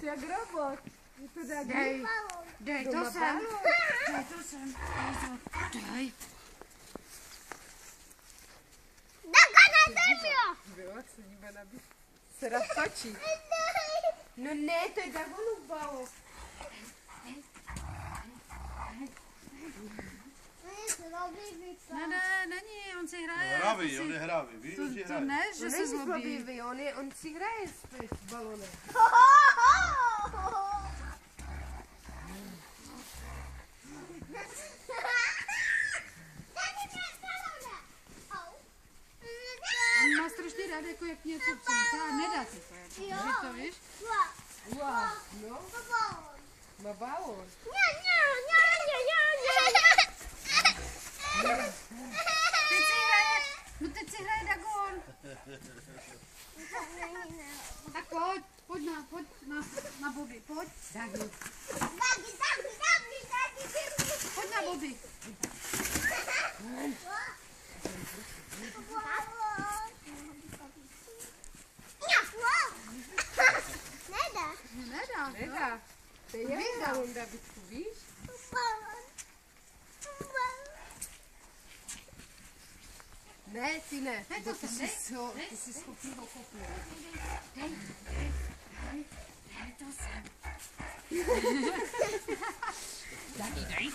jak robot. To dá Dej to sem. Dej to sem. Dej. Byla se níba nabít. Se roztočí. No ne, to je Dagonu balo. Ne, není, on si hraje. Hravý, on je hravý, víš, že si To hraje. ne, To že se není zlobí. zlobivý, on si hraje s balonem. On má strašně rád, jako jak něco přijde. Nedá si to. Víš to, víš? Wow, no, má balon. Teď si hraje, no teď si hraje Dagon. Tak pojď na Bobby, pojď. Dagi. Pojď na Bobby. Nedá. Nedá. To je jak balon, Davidku, víš? Ne, ty ne. Dej to Ty sem, ty jsi schopný ho kopnout. Dej to sem. Dagi, dej.